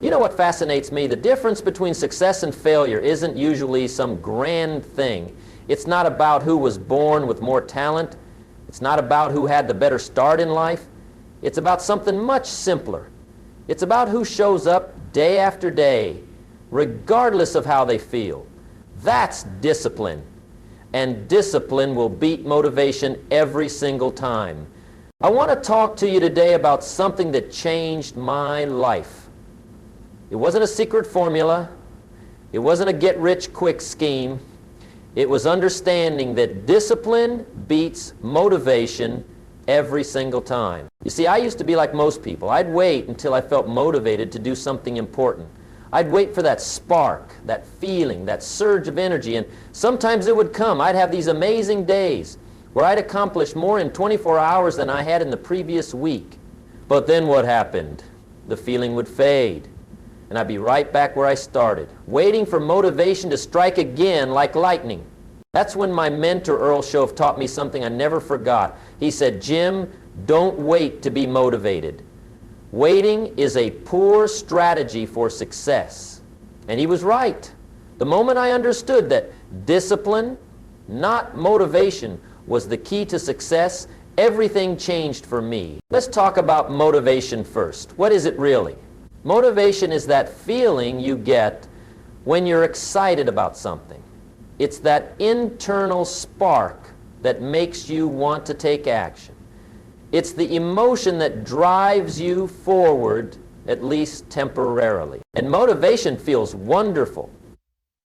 You know what fascinates me? The difference between success and failure isn't usually some grand thing. It's not about who was born with more talent. It's not about who had the better start in life. It's about something much simpler. It's about who shows up day after day, regardless of how they feel. That's discipline. And discipline will beat motivation every single time. I want to talk to you today about something that changed my life. It wasn't a secret formula. It wasn't a get-rich-quick scheme. It was understanding that discipline beats motivation every single time. You see, I used to be like most people. I'd wait until I felt motivated to do something important. I'd wait for that spark, that feeling, that surge of energy, and sometimes it would come. I'd have these amazing days where I'd accomplish more in 24 hours than I had in the previous week. But then what happened? The feeling would fade, and I'd be right back where I started, waiting for motivation to strike again like lightning. That's when my mentor, Earl Shove, taught me something I never forgot. He said, "Jim, don't wait to be motivated. Waiting is a poor strategy for success." And he was right. The moment I understood that discipline, not motivation, was the key to success, everything changed for me. Let's talk about motivation first. What is it really? Motivation is that feeling you get when you're excited about something. It's that internal spark that makes you want to take action. It's the emotion that drives you forward, at least temporarily. And motivation feels wonderful.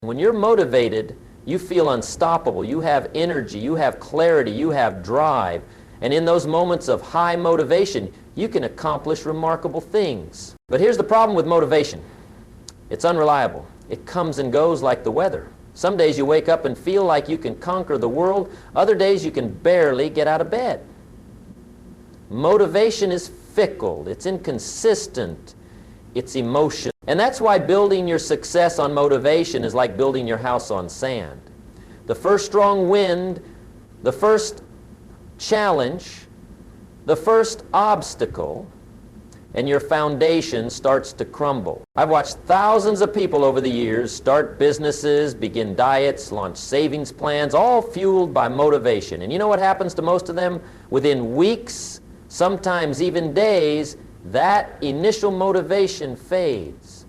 When you're motivated, you feel unstoppable. You have energy, you have clarity, you have drive. And in those moments of high motivation, you can accomplish remarkable things. But here's the problem with motivation. It's unreliable. It comes and goes like the weather. Some days you wake up and feel like you can conquer the world. Other days you can barely get out of bed. Motivation is fickle. It's inconsistent. It's emotion. And that's why building your success on motivation is like building your house on sand. The first strong wind, the first challenge, the first obstacle, and your foundation starts to crumble. I've watched thousands of people over the years start businesses, begin diets, launch savings plans, all fueled by motivation. And you know what happens to most of them? Within weeks, sometimes even days, that initial motivation fades.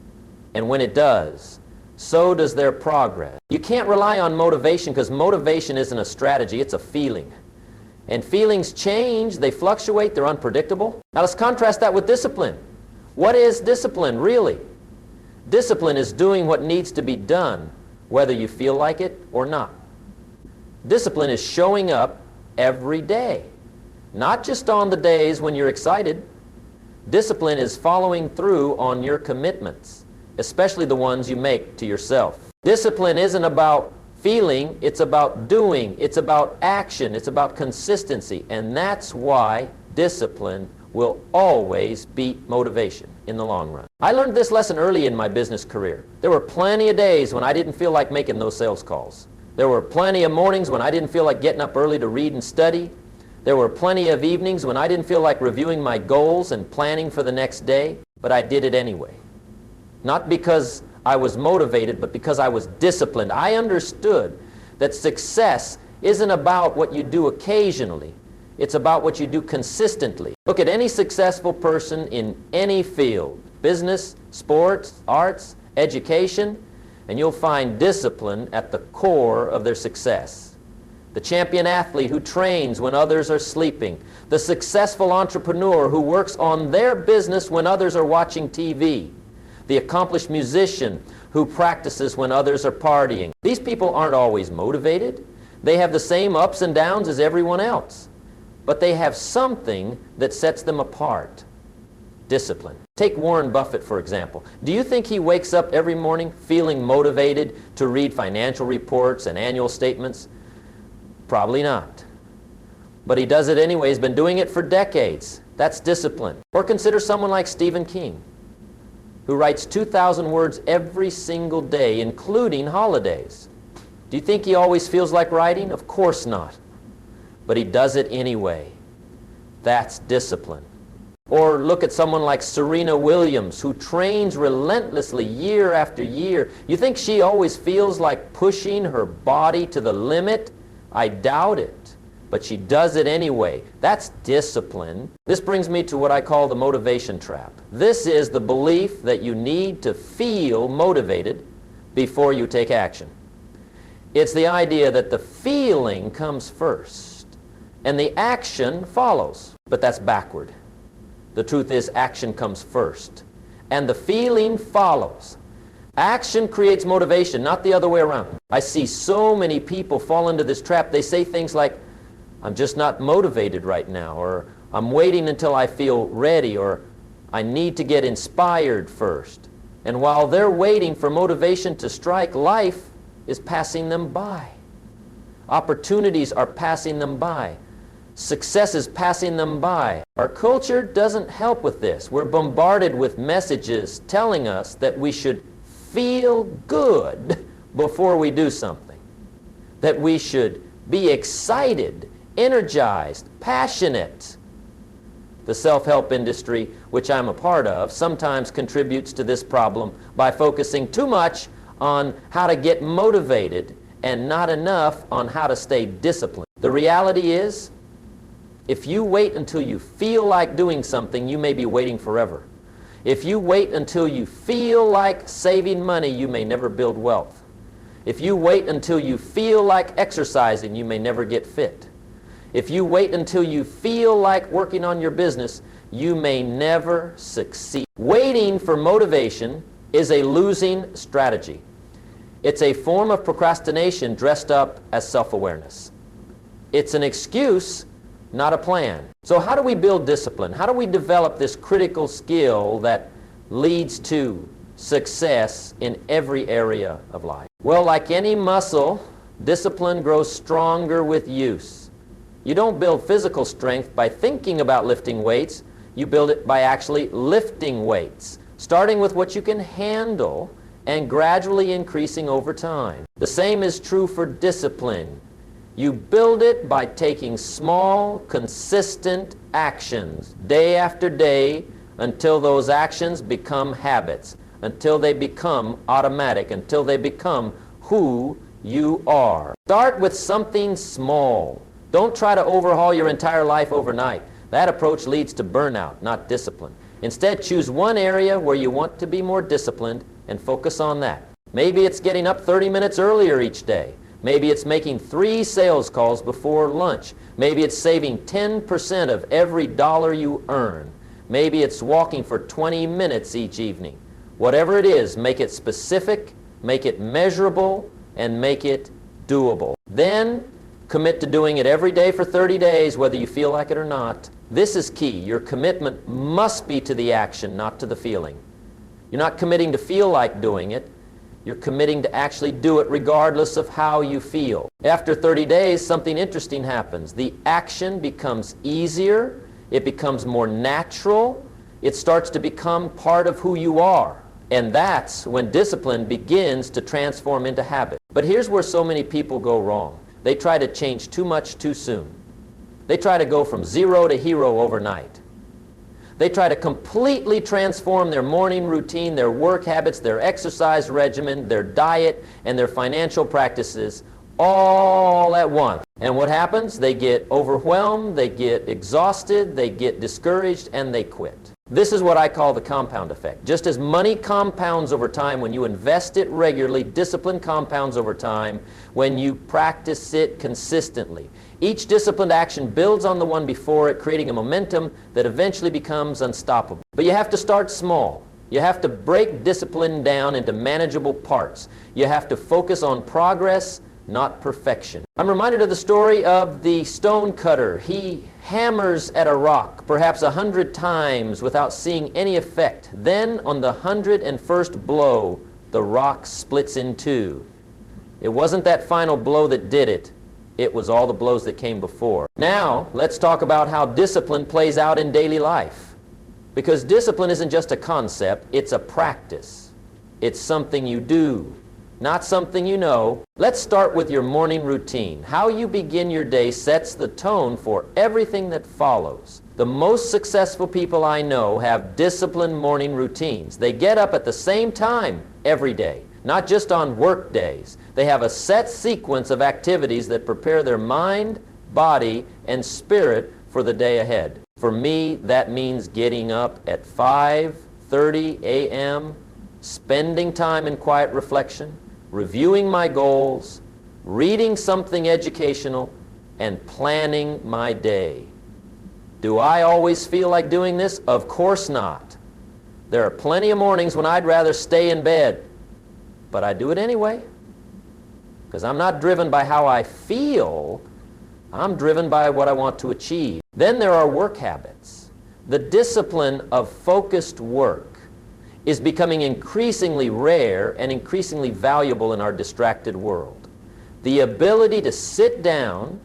And when it does, so does their progress. You can't rely on motivation because motivation isn't a strategy, it's a feeling. And feelings change, they fluctuate, they're unpredictable. Now let's contrast that with discipline. What is discipline, really? Discipline is doing what needs to be done, whether you feel like it or not. Discipline is showing up every day, not just on the days when you're excited. Discipline is following through on your commitments, especially the ones you make to yourself. Discipline isn't about feeling, it's about doing, it's about action, it's about consistency, and that's why discipline will always beat motivation in the long run. I learned this lesson early in my business career. There were plenty of days when I didn't feel like making those sales calls. There were plenty of mornings when I didn't feel like getting up early to read and study. There were plenty of evenings when I didn't feel like reviewing my goals and planning for the next day, but I did it anyway. Not because I was motivated, but because I was disciplined. I understood that success isn't about what you do occasionally. It's about what you do consistently. Look at any successful person in any field, business, sports, arts, education, and you'll find discipline at the core of their success. The champion athlete who trains when others are sleeping. The successful entrepreneur who works on their business when others are watching TV. The accomplished musician who practices when others are partying. These people aren't always motivated. They have the same ups and downs as everyone else. But they have something that sets them apart. Discipline. Take Warren Buffett, for example. Do you think he wakes up every morning feeling motivated to read financial reports and annual statements? Probably not. But he does it anyway. He's been doing it for decades. That's discipline. Or consider someone like Stephen King, who writes 2,000 words every single day, including holidays. Do you think he always feels like writing? Of course not. But he does it anyway. That's discipline. Or look at someone like Serena Williams, who trains relentlessly year after year. You think she always feels like pushing her body to the limit? I doubt it. But she does it anyway. That's discipline. This brings me to what I call the motivation trap. This is the belief that you need to feel motivated before you take action. It's the idea that the feeling comes first and the action follows. But that's backward. The truth is, action comes first and the feeling follows. Action creates motivation, not the other way around. I see so many people fall into this trap. They say things like, I'm just not motivated right now, or I'm waiting until I feel ready, or I need to get inspired first. And while they're waiting for motivation to strike, life is passing them by. Opportunities are passing them by. Success is passing them by. Our culture doesn't help with this. We're bombarded with messages telling us that we should feel good before we do something, that we should be excited, energized, passionate. The self-help industry, which I'm a part of, sometimes contributes to this problem by focusing too much on how to get motivated and not enough on how to stay disciplined. The reality is, if you wait until you feel like doing something, you may be waiting forever. If you wait until you feel like saving money, you may never build wealth. If you wait until you feel like exercising, you may never get fit. If you wait until you feel like working on your business, you may never succeed. Waiting for motivation is a losing strategy. It's a form of procrastination dressed up as self-awareness. It's an excuse, not a plan. So how do we build discipline? How do we develop this critical skill that leads to success in every area of life? Well, like any muscle, discipline grows stronger with use. You don't build physical strength by thinking about lifting weights. You build it by actually lifting weights, starting with what you can handle and gradually increasing over time. The same is true for discipline. You build it by taking small, consistent actions day after day until those actions become habits, until they become automatic, until they become who you are. Start with something small. Don't try to overhaul your entire life overnight. That approach leads to burnout, not discipline. Instead, choose one area where you want to be more disciplined and focus on that. Maybe it's getting up 30 minutes earlier each day. Maybe it's making 3 sales calls before lunch. Maybe it's saving 10% of every dollar you earn. Maybe it's walking for 20 minutes each evening. Whatever it is, make it specific, make it measurable, and make it doable. Then commit to doing it every day for 30 days, whether you feel like it or not. This is key. Your commitment must be to the action, not to the feeling. You're not committing to feel like doing it. You're committing to actually do it regardless of how you feel. After 30 days, something interesting happens. The action becomes easier. It becomes more natural. It starts to become part of who you are. And that's when discipline begins to transform into habit. But here's where so many people go wrong. They try to change too much too soon. They try to go from zero to hero overnight. They try to completely transform their morning routine, their work habits, their exercise regimen, their diet, and their financial practices all at once. And what happens? They get overwhelmed, they get exhausted, they get discouraged, and they quit. This is what I call the compound effect. Just as money compounds over time when you invest it regularly, discipline compounds over time when you practice it consistently. Each disciplined action builds on the one before it, creating a momentum that eventually becomes unstoppable. But you have to start small. You have to break discipline down into manageable parts. You have to focus on progress, not perfection. I'm reminded of the story of the stone cutter. He hammers at a rock perhaps 100 times without seeing any effect. Then on the 101st blow, the rock splits in two. It wasn't that final blow that did it. It was all the blows that came before. Now, let's talk about how discipline plays out in daily life. Because discipline isn't just a concept, it's a practice. It's something you do, not something you know. Let's start with your morning routine. How you begin your day sets the tone for everything that follows. The most successful people I know have disciplined morning routines. They get up at the same time every day, not just on work days. They have a set sequence of activities that prepare their mind, body, and spirit for the day ahead. For me, that means getting up at 5:30 a.m., spending time in quiet reflection, reviewing my goals, reading something educational, and planning my day. Do I always feel like doing this? Of course not. There are plenty of mornings when I'd rather stay in bed, but I do it anyway, because I'm not driven by how I feel. I'm driven by what I want to achieve. Then there are work habits. The discipline of focused work is becoming increasingly rare and increasingly valuable in our distracted world. The ability to sit down,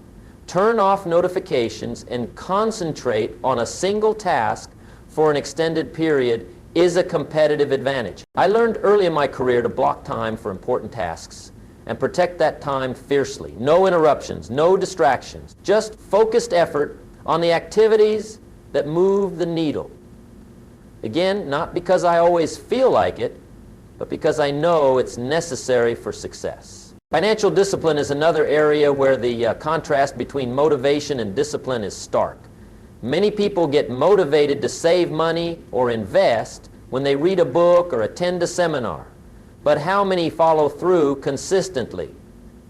turn off notifications, and concentrate on a single task for an extended period is a competitive advantage. I learned early in my career to block time for important tasks and protect that time fiercely. No interruptions, no distractions, just focused effort on the activities that move the needle. Again, not because I always feel like it, but because I know it's necessary for success. Financial discipline is another area where the contrast between motivation and discipline is stark. Many people get motivated to save money or invest when they read a book or attend a seminar. But how many follow through consistently?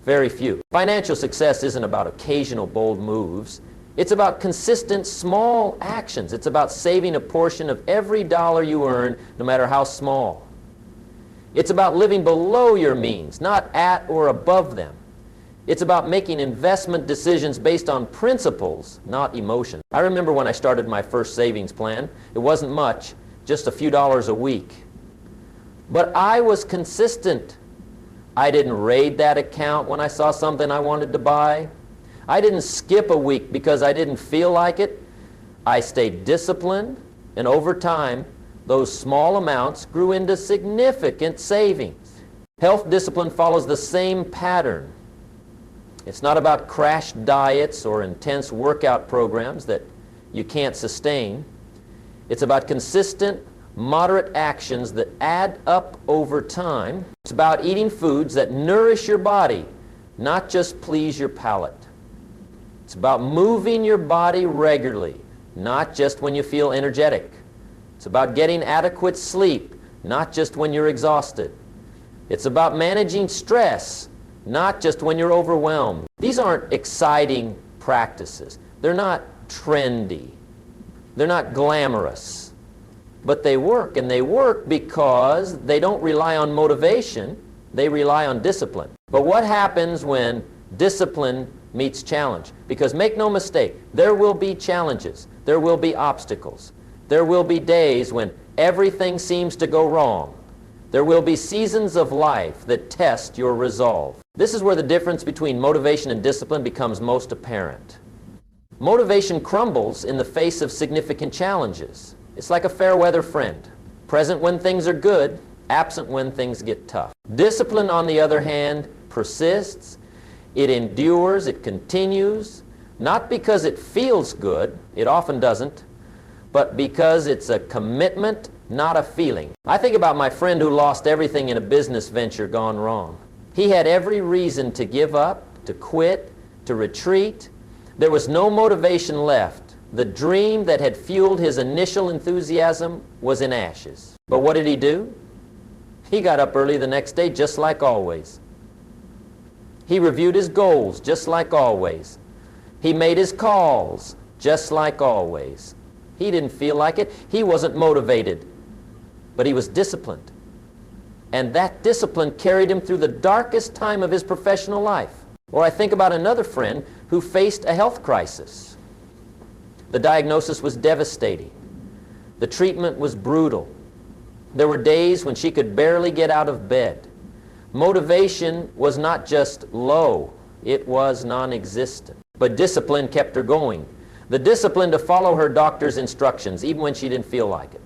Very few. Financial success isn't about occasional bold moves. It's about consistent small actions. It's about saving a portion of every dollar you earn, no matter how small. It's about living below your means, not at or above them. It's about making investment decisions based on principles, not emotion. I remember when I started my first savings plan, it wasn't much, just a few dollars a week. But I was consistent. I didn't raid that account when I saw something I wanted to buy. I didn't skip a week because I didn't feel like it. I stayed disciplined, and over time, those small amounts grew into significant savings. Health discipline follows the same pattern. It's not about crash diets or intense workout programs that you can't sustain. It's about consistent, moderate actions that add up over time. It's about eating foods that nourish your body, not just please your palate. It's about moving your body regularly, not just when you feel energetic. It's about getting adequate sleep, not just when you're exhausted. It's about managing stress, not just when you're overwhelmed. These aren't exciting practices. They're not trendy. They're not glamorous. But they work, and they work because they don't rely on motivation. They rely on discipline. But what happens when discipline meets challenge? Because make no mistake, there will be challenges. There will be obstacles. There will be days when everything seems to go wrong. There will be seasons of life that test your resolve. This is where the difference between motivation and discipline becomes most apparent. Motivation crumbles in the face of significant challenges. It's like a fair weather friend, present when things are good, absent when things get tough. Discipline, on the other hand, persists. It endures, it continues, not because it feels good, it often doesn't, but because it's a commitment, not a feeling. I think about my friend who lost everything in a business venture gone wrong. He had every reason to give up, to quit, to retreat. There was no motivation left. The dream that had fueled his initial enthusiasm was in ashes. But what did he do? He got up early the next day, just like always. He reviewed his goals, just like always. He made his calls, just like always. He didn't feel like it. He wasn't motivated, but he was disciplined. And that discipline carried him through the darkest time of his professional life. Or I think about another friend who faced a health crisis. The diagnosis was devastating. The treatment was brutal. There were days when she could barely get out of bed. Motivation was not just low, it was non-existent. But discipline kept her going. The discipline to follow her doctor's instructions, even when she didn't feel like it.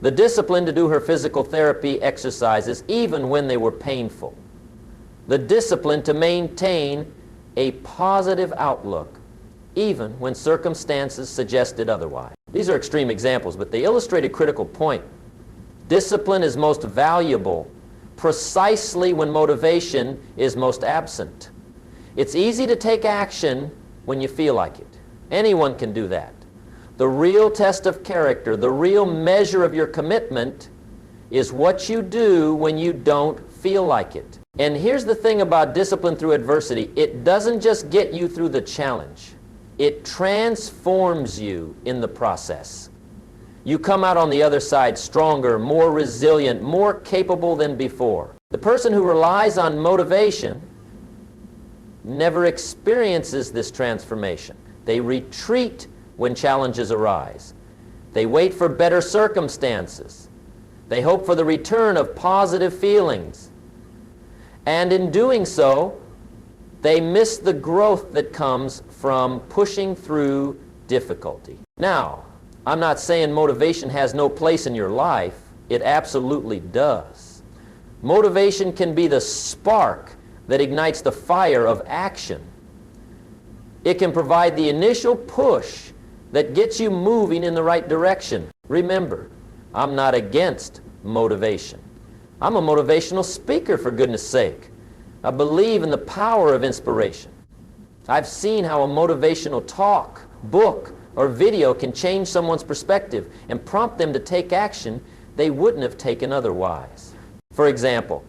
The discipline to do her physical therapy exercises, even when they were painful. The discipline to maintain a positive outlook even when circumstances suggested otherwise. These are extreme examples, but they illustrate a critical point. Discipline is most valuable precisely when motivation is most absent. It's easy to take action when you feel like it. Anyone can do that. The real test of character, the real measure of your commitment, is what you do when you don't feel like it. And here's the thing about discipline through adversity. It doesn't just get you through the challenge. It transforms you in the process. You come out on the other side stronger, more resilient, more capable than before. The person who relies on motivation never experiences this transformation. They retreat when challenges arise. They wait for better circumstances. They hope for the return of positive feelings. And in doing so, they miss the growth that comes from pushing through difficulty. Now, I'm not saying motivation has no place in your life. It absolutely does. Motivation can be the spark that ignites the fire of action. It can provide the initial push that gets you moving in the right direction. Remember, I'm not against motivation. I'm a motivational speaker, for goodness sake. I believe in the power of inspiration. I've seen how a motivational talk, book, or video can change someone's perspective and prompt them to take action they wouldn't have taken otherwise. For example,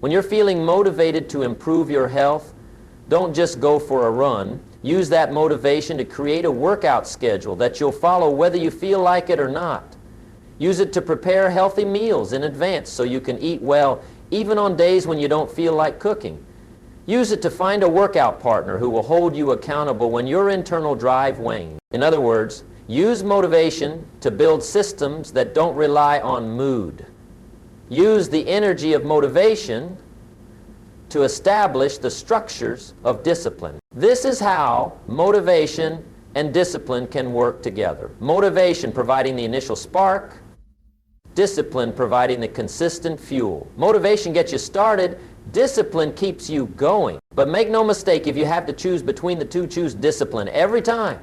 when you're feeling motivated to improve your health, don't just go for a run. Use that motivation to create a workout schedule that you'll follow whether you feel like it or not. Use it to prepare healthy meals in advance so you can eat well even on days when you don't feel like cooking. Use it to find a workout partner who will hold you accountable when your internal drive wanes. In other words, use motivation to build systems that don't rely on mood. Use the energy of motivation to establish the structures of discipline. This is how motivation and discipline can work together. Motivation providing the initial spark, discipline providing the consistent fuel. Motivation gets you started, discipline keeps you going. But make no mistake, if you have to choose between the two, choose discipline every time.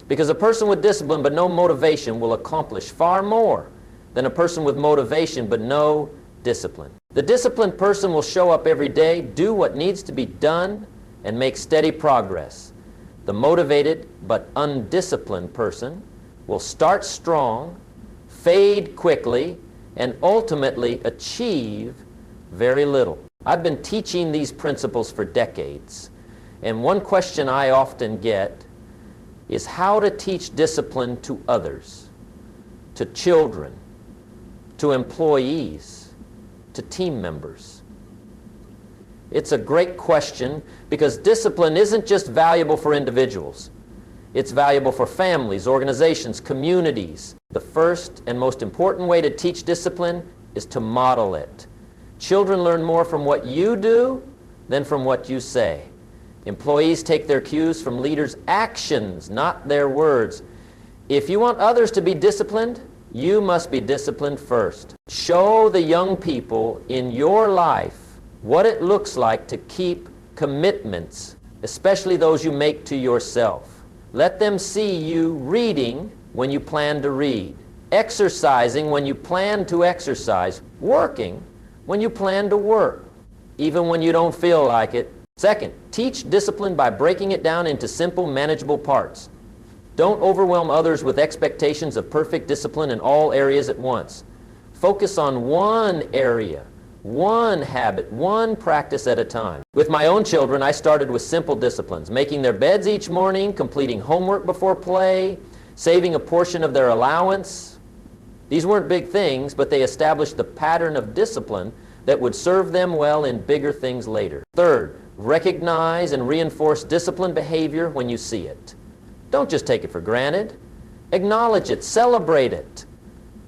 Because a person with discipline but no motivation will accomplish far more than a person with motivation but no discipline. The disciplined person will show up every day, do what needs to be done, and make steady progress. The motivated but undisciplined person will start strong, fade quickly, and ultimately achieve very little. I've been teaching these principles for decades, and one question I often get is how to teach discipline to others, to children, to employees, to team members. It's a great question because discipline isn't just valuable for individuals. It's valuable for families, organizations, communities. The first and most important way to teach discipline is to model it. Children learn more from what you do than from what you say. Employees take their cues from leaders' actions, not their words. If you want others to be disciplined, you must be disciplined first. Show the young people in your life what it looks like to keep commitments, especially those you make to yourself. Let them see you reading when you plan to read, exercising when you plan to exercise, working when you plan to work, even when you don't feel like it. Second, teach discipline by breaking it down into simple, manageable parts. Don't overwhelm others with expectations of perfect discipline in all areas at once. Focus on one area, one habit, one practice at a time. With my own children, I started with simple disciplines, making their beds each morning, completing homework before play, saving a portion of their allowance. These weren't big things, but they established the pattern of discipline that would serve them well in bigger things later. Third, recognize and reinforce disciplined behavior when you see it. Don't just take it for granted. Acknowledge it, celebrate it.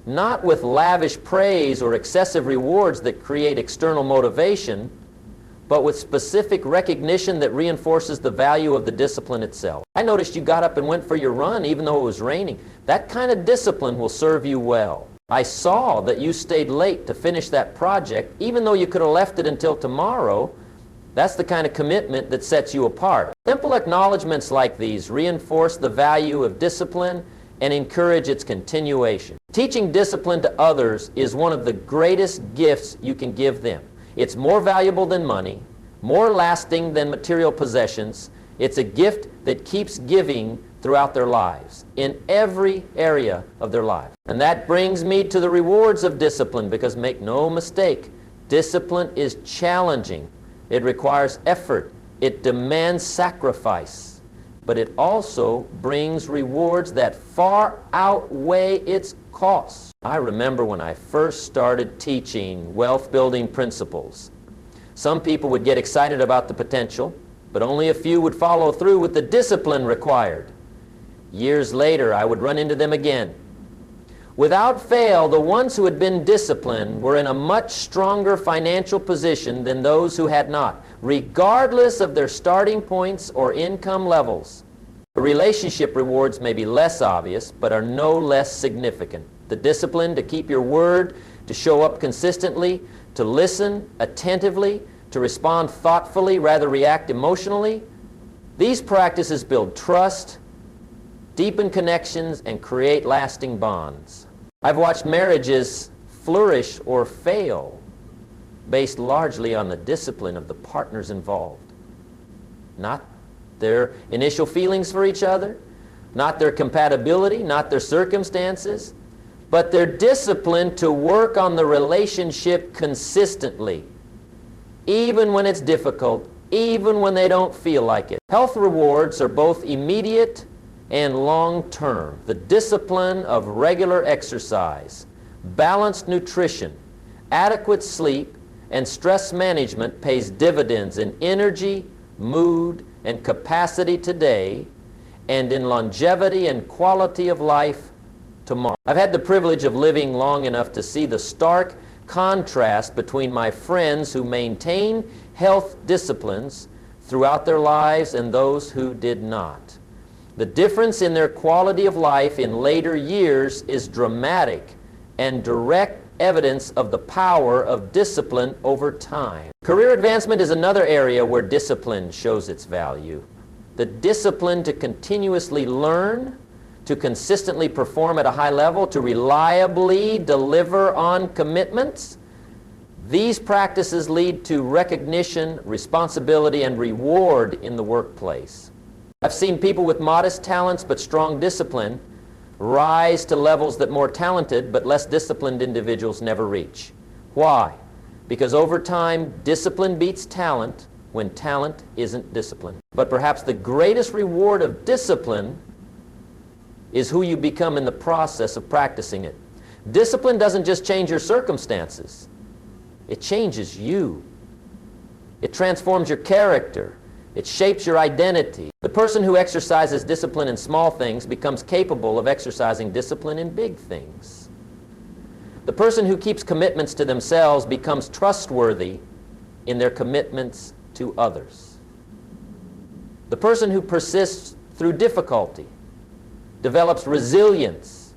Not with lavish praise or excessive rewards that create external motivation, but with specific recognition that reinforces the value of the discipline itself. I noticed you got up and went for your run even though it was raining. That kind of discipline will serve you well. I saw that you stayed late to finish that project even though you could have left it until tomorrow. That's the kind of commitment that sets you apart. Simple acknowledgments like these reinforce the value of discipline and encourage its continuation. Teaching discipline to others is one of the greatest gifts you can give them. It's more valuable than money, more lasting than material possessions. It's a gift that keeps giving throughout their lives, in every area of their lives. And that brings me to the rewards of discipline, because make no mistake, discipline is challenging. It requires effort. It demands sacrifice. But it also brings rewards that far outweigh its costs. I remember when I first started teaching wealth-building principles. Some people would get excited about the potential, but only a few would follow through with the discipline required. Years later, I would run into them again. Without fail, the ones who had been disciplined were in a much stronger financial position than those who had not, regardless of their starting points or income levels. The relationship rewards may be less obvious, but are no less significant. The discipline to keep your word, to show up consistently, to listen attentively, to respond thoughtfully, rather react emotionally. These practices build trust, deepen connections, and create lasting bonds. I've watched marriages flourish or fail based largely on the discipline of the partners involved. Not their initial feelings for each other, not their compatibility, not their circumstances, but their discipline to work on the relationship consistently, even when it's difficult, even when they don't feel like it. Health rewards are both immediate and long-term. The discipline of regular exercise, balanced nutrition, adequate sleep, and stress management pays dividends in energy, mood, and capacity today, and in longevity and quality of life tomorrow. I've had the privilege of living long enough to see the stark contrast between my friends who maintain health disciplines throughout their lives and those who did not. The difference in their quality of life in later years is dramatic and direct evidence of the power of discipline over time. Career advancement is another area where discipline shows its value. The discipline to continuously learn, to consistently perform at a high level, to reliably deliver on commitments. These practices lead to recognition, responsibility, and reward in the workplace. I've seen people with modest talents but strong discipline rise to levels that more talented but less disciplined individuals never reach. Why? Because over time, discipline beats talent when talent isn't disciplined. But perhaps the greatest reward of discipline is who you become in the process of practicing it. Discipline doesn't just change your circumstances. It changes you. It transforms your character. It shapes your identity. The person who exercises discipline in small things becomes capable of exercising discipline in big things. The person who keeps commitments to themselves becomes trustworthy in their commitments to others. The person who persists through difficulty develops resilience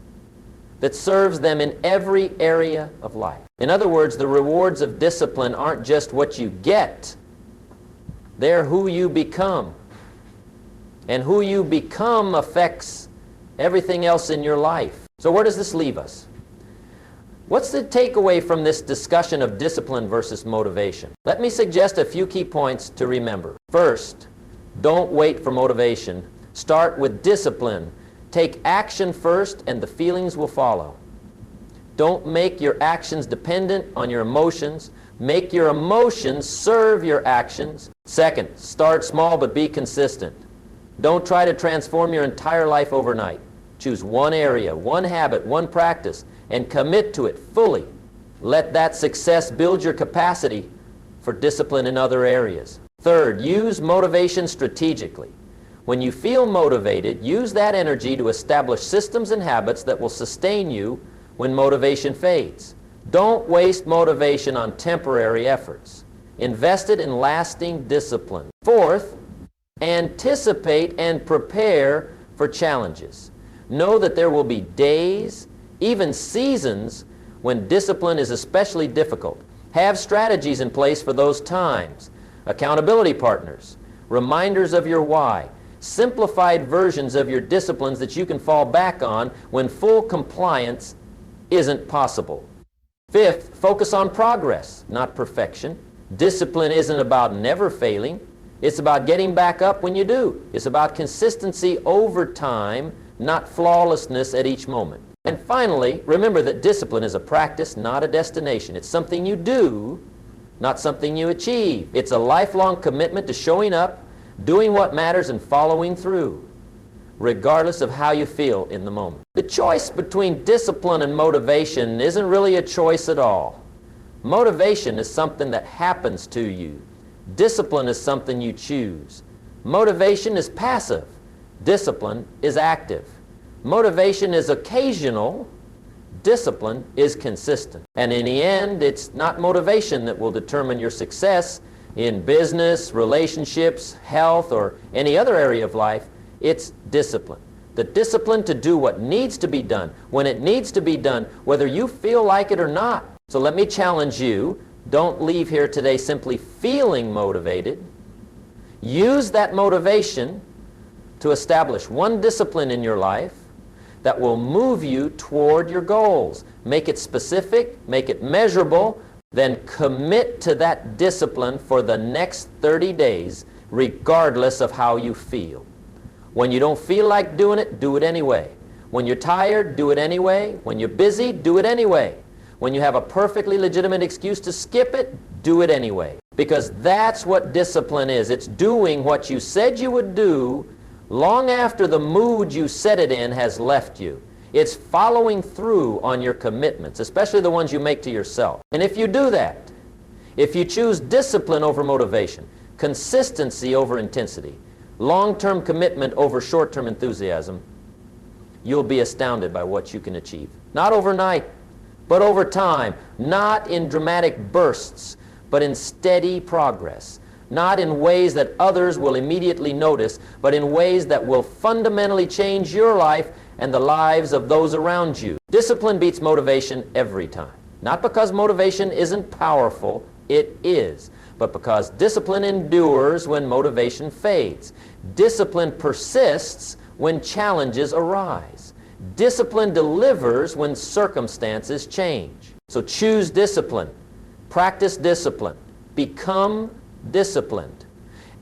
that serves them in every area of life. In other words, the rewards of discipline aren't just what you get. They're who you become. And who you become affects everything else in your life. So where does this leave us? What's the takeaway from this discussion of discipline versus motivation? Let me suggest a few key points to remember. First, don't wait for motivation. Start with discipline. Take action first and the feelings will follow. Don't make your actions dependent on your emotions. Make your emotions serve your actions. Second, start small but be consistent. Don't try to transform your entire life overnight. Choose one area, one habit, one practice, and commit to it fully. Let that success build your capacity for discipline in other areas. Third, use motivation strategically. When you feel motivated, use that energy to establish systems and habits that will sustain you when motivation fades. Don't waste motivation on temporary efforts. Invest it in lasting discipline. Fourth, anticipate and prepare for challenges. Know that there will be days, even seasons, when discipline is especially difficult. Have strategies in place for those times. accountability partners, reminders of your why, simplified versions of your disciplines that you can fall back on when full compliance isn't possible. Fifth, focus on progress, not perfection. Discipline isn't about never failing. It's about getting back up when you do. It's about consistency over time, not flawlessness at each moment. And finally, remember that discipline is a practice, not a destination. It's something you do, not something you achieve. It's a lifelong commitment to showing up, doing what matters, and following through, regardless of how you feel in the moment. The choice between discipline and motivation isn't really a choice at all. Motivation is something that happens to you. Discipline is something you choose. Motivation is passive. Discipline is active. Motivation is occasional. Discipline is consistent. And in the end, it's not motivation that will determine your success in business, relationships, health, or any other area of life. It's discipline. The discipline to do what needs to be done, when it needs to be done, whether you feel like it or not. So let me challenge you. Don't leave here today simply feeling motivated. Use that motivation to establish one discipline in your life that will move you toward your goals. Make it specific, make it measurable, then commit to that discipline for the next 30 days, regardless of how you feel. When you don't feel like doing it, do it anyway. When you're tired, do it anyway. When you're busy, do it anyway. When you have a perfectly legitimate excuse to skip it, do it anyway. Because that's what discipline is. It's doing what you said you would do long after the mood you set it in has left you. It's following through on your commitments, especially the ones you make to yourself. And if you do that, if you choose discipline over motivation, consistency over intensity, long-term commitment over short-term enthusiasm, you'll be astounded by what you can achieve. Not overnight, but over time. Not in dramatic bursts, but in steady progress. Not in ways that others will immediately notice, but in ways that will fundamentally change your life and the lives of those around you. Discipline beats motivation every time. Not because motivation isn't powerful, it is, but because discipline endures when motivation fades. Discipline persists when challenges arise. Discipline delivers when circumstances change. So choose discipline, practice discipline, become disciplined,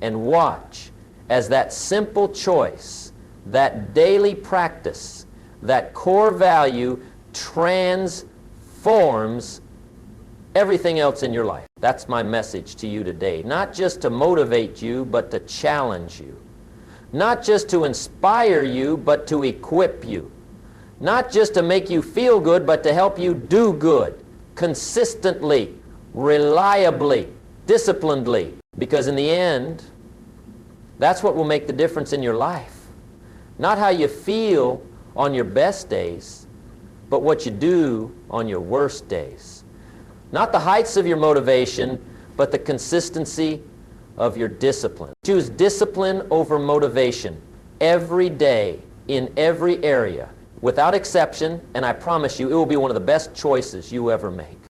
and watch as that simple choice, that daily practice, that core value transforms everything else in your life. That's my message to you today. Not just to motivate you, but to challenge you. Not just to inspire you, but to equip you. Not just to make you feel good, but to help you do good, consistently, reliably, disciplinedly. Because in the end, that's what will make the difference in your life. Not how you feel on your best days, but what you do on your worst days. Not the heights of your motivation, but the consistency of your discipline. Choose discipline over motivation every day in every area, without exception, and I promise you it will be one of the best choices you ever make.